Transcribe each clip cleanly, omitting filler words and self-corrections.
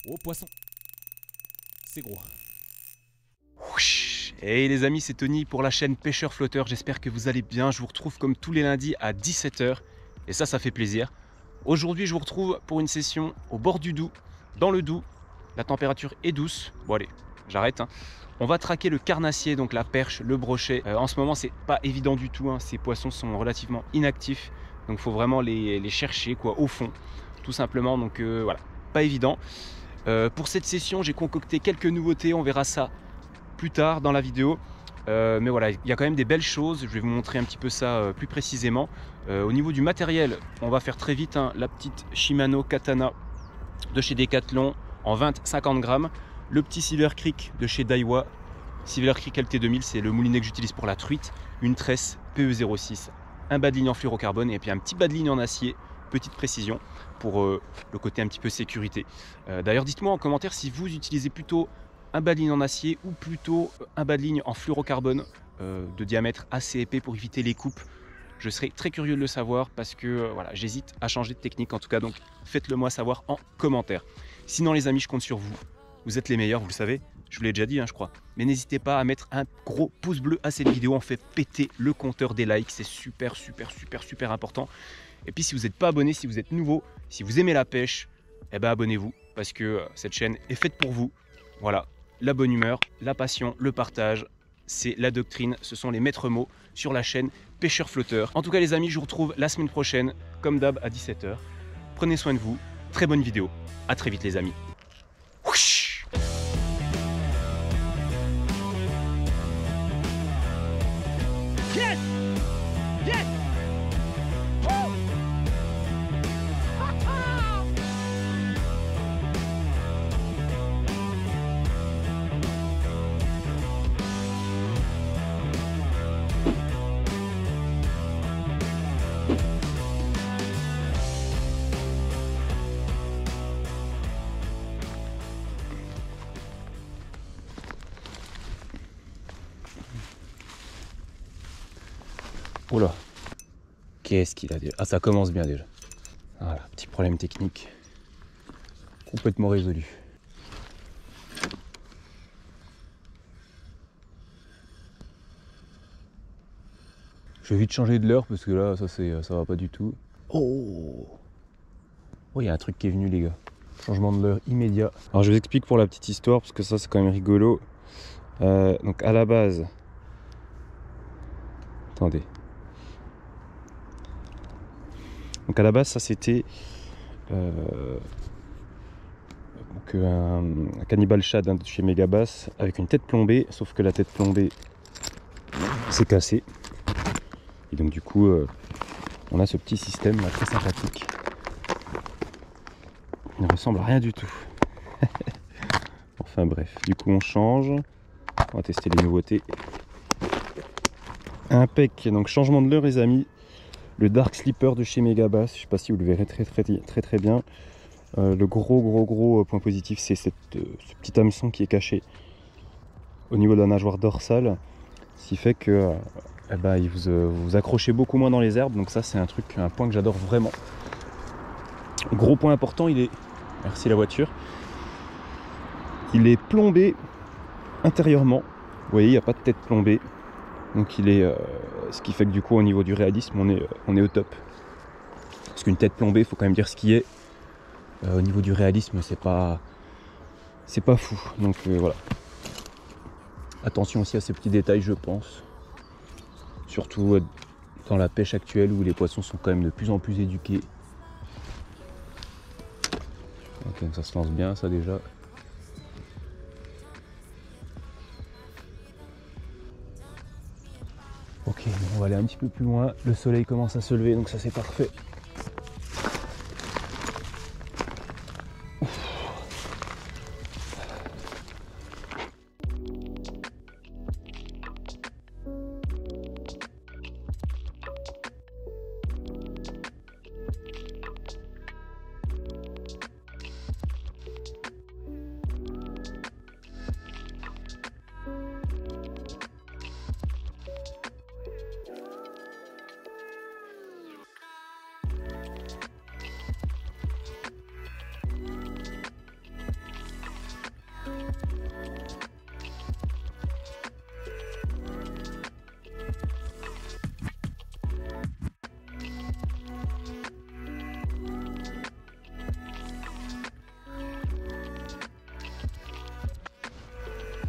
Oh, poisson. C'est gros. Hey les amis, c'est Tony pour la chaîne Pêcheur Flotteur. J'espère que vous allez bien. Je vous retrouve comme tous les lundis à 17 h. Et ça fait plaisir. Aujourd'hui, je vous retrouve pour une session au bord du Doubs, dans le Doubs. La température est douce. Bon allez, j'arrête. On va traquer le carnassier, donc la perche, le brochet. En ce moment, c'est pas évident du tout. Ces poissons sont relativement inactifs. Donc il faut vraiment les chercher quoi, au fond, tout simplement. Donc voilà, pas évident. Pour cette session, j'ai concocté quelques nouveautés. On verra ça plus tard dans la vidéo. Mais voilà, il y a quand même des belles choses. Je vais vous montrer un petit peu ça plus précisément. Au niveau du matériel, on va faire très vite. La petite Shimano Katana de chez Decathlon en 20-50 grammes. Le petit Silver Creek de chez Daiwa. Silver Creek LT2000, c'est le moulinet que j'utilise pour la truite. Une tresse PE06, un bas de ligne en fluorocarbone et puis un petit bas de ligne en acier. Petite précision pour le côté un petit peu sécurité. D'ailleurs, dites-moi en commentaire si vous utilisez plutôt un bas de ligne en acier ou plutôt un bas de ligne en fluorocarbone de diamètre assez épais pour éviter les coupes. Je serais très curieux de le savoir parce que voilà, j'hésite à changer de technique en tout cas, donc faites-le moi savoir en commentaire. Sinon les amis, je compte sur vous. Vous êtes les meilleurs, vous le savez, je vous l'ai déjà dit je crois. Mais n'hésitez pas à mettre un gros pouce bleu à cette vidéo, on fait péter le compteur des likes, c'est super important. Et puis si vous n'êtes pas abonné, si vous êtes nouveau, si vous aimez la pêche, eh ben abonnez-vous parce que cette chaîne est faite pour vous. Voilà, la bonne humeur, la passion, le partage, c'est la doctrine, ce sont les maîtres mots sur la chaîne Pêcheur Flotteur. En tout cas les amis, je vous retrouve la semaine prochaine, comme d'hab à 17 h. Prenez soin de vous, très bonne vidéo, à très vite les amis. Yes! Yes! Woo! Oh là, qu'est-ce qu'il a déjà? Ah, ça commence bien déjà. Voilà, petit problème technique complètement résolu. Je vais vite changer de l'heure parce que là, ça va pas du tout. Oh, il y a un truc qui est venu les gars. Changement de l'heure immédiat. Alors je vous explique pour la petite histoire parce que ça c'est quand même rigolo. Donc à la base, attendez. Donc à la base ça c'était un Cannibal Shad de chez Megabass avec une tête plombée, sauf que la tête plombée s'est cassée. Et donc du coup on a ce petit système là très sympathique. Il ne ressemble à rien du tout. Enfin bref, du coup on change. On va tester les nouveautés. Impec, donc changement de leurre les amis. Le Dark Slipper de chez Megabass, je ne sais pas si vous le verrez très bien. Le gros point positif, c'est ce petit hameçon qui est caché au niveau de la nageoire dorsale, ce qui fait que vous accrochez beaucoup moins dans les herbes. Donc ça c'est un point que j'adore vraiment. Gros point important, il est, merci la voiture, il est plombé intérieurement. Vous voyez, il n'y a pas de tête plombée. Donc il est, ce qui fait que du coup au niveau du réalisme on est au top. Parce qu'une tête plombée, il faut quand même dire ce qui est. Au niveau du réalisme, c'est pas fou. Donc voilà. Attention aussi à ces petits détails, je pense. Surtout dans la pêche actuelle où les poissons sont quand même de plus en plus éduqués. Ok, ça se lance bien ça déjà. Ok, on va aller un petit peu plus loin. Le soleil commence à se lever, donc ça c'est parfait.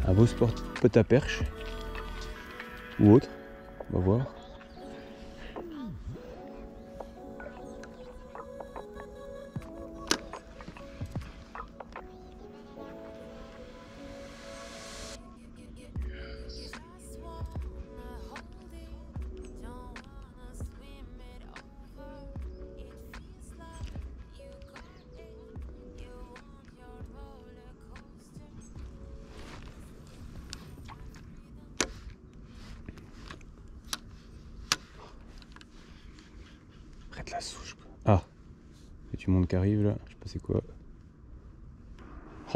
Un beau spot à perche. Ou autre. On va voir. Prête la souche quoi. Ah, il y a du monde qui arrive là, je sais pas c'est quoi.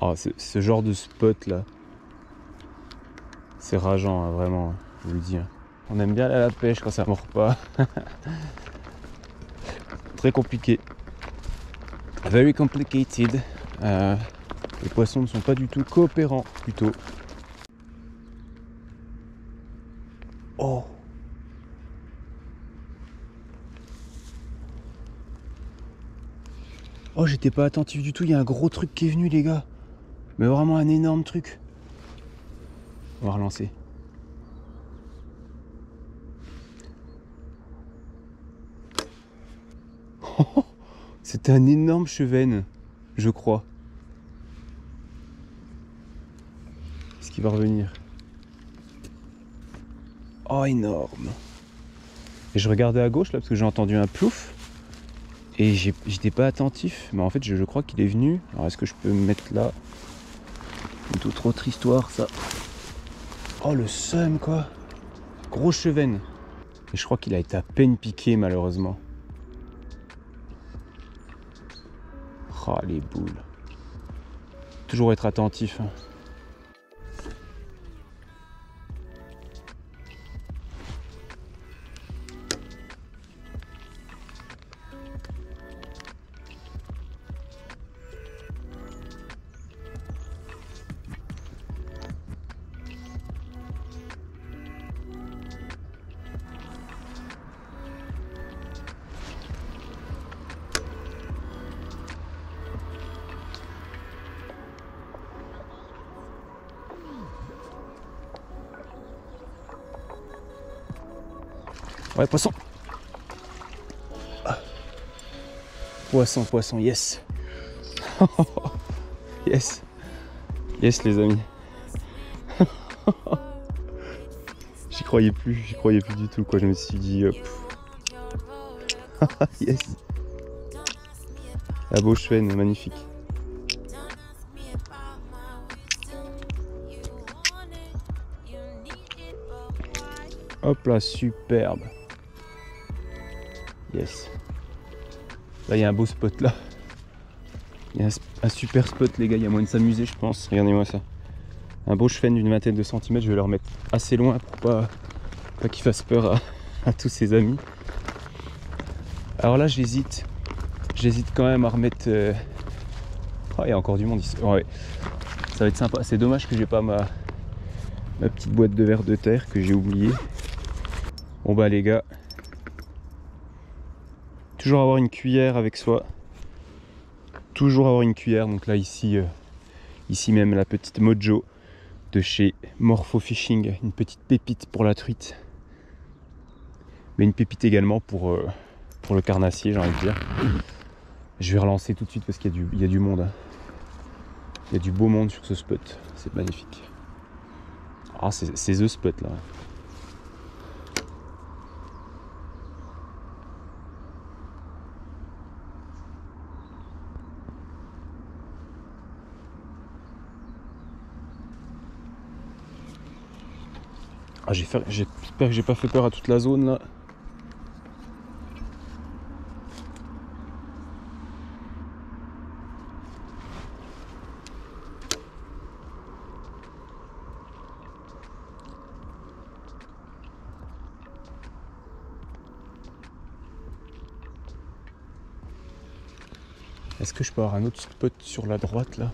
Oh, ce genre de spot là, c'est rageant hein, vraiment, je vous le dis. Hein. On aime bien aller à la pêche quand ça mord pas. Très compliqué. Very complicated. Les poissons ne sont pas du tout coopérants plutôt. Oh. Oh, j'étais pas attentif du tout, il y a un gros truc qui est venu les gars. Mais vraiment un énorme truc. On va relancer. Oh, c'était un énorme chevenne, je crois. Est-ce qu'il va revenir? Oh, énorme. Et je regardais à gauche là parce que j'ai entendu un plouf. Et j'étais pas attentif, mais en fait je crois qu'il est venu. Alors est-ce que je peux me mettre là? Une toute autre histoire ça. Oh le seum quoi. Gros chevenne. Et je crois qu'il a été à peine piqué malheureusement. Oh les boules. Toujours être attentif. Hein. Ouais, poisson. Poisson, poisson, yes. Yes. Yes les amis. J'y croyais plus du tout quoi. Je me suis dit yes. La beau chevenne, magnifique. Hop là, superbe. Yes. Là, il y a un beau spot là. Il y a un super spot, les gars. Il y a moyen de s'amuser, je pense. Regardez-moi ça. Un beau chevenne d'une vingtaine de centimètres. Je vais le remettre assez loin pour pas qu'il fasse peur à tous ses amis. Alors là, j'hésite. J'hésite quand même à remettre. Oh, il y a encore du monde ici. Ouais. Ça va être sympa. C'est dommage que j'ai pas ma petite boîte de verre de terre que j'ai oublié. Bon bah les gars. Toujours avoir une cuillère avec soi. Toujours avoir une cuillère. Donc là ici même la petite Mojo de chez Morpho Fishing. Une petite pépite pour la truite. Mais une pépite également pour le carnassier, j'ai envie de dire. Je vais relancer tout de suite parce qu'il y a du monde. Hein. Il y a du beau monde sur ce spot. C'est magnifique. Ah, c'est the spot là. Ah, j'espère que j'ai pas fait peur à toute la zone là. Est-ce que je peux avoir un autre spot sur la droite là?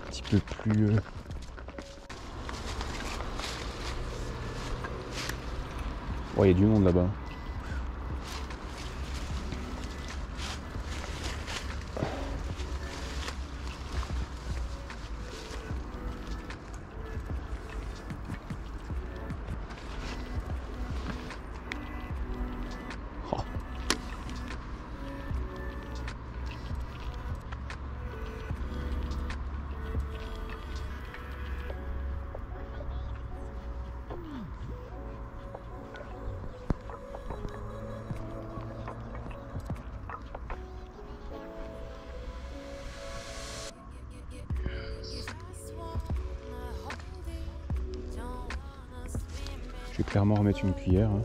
Un petit peu plus... Oh, il y a du monde là-bas. clairement remettre une cuillère. Hein.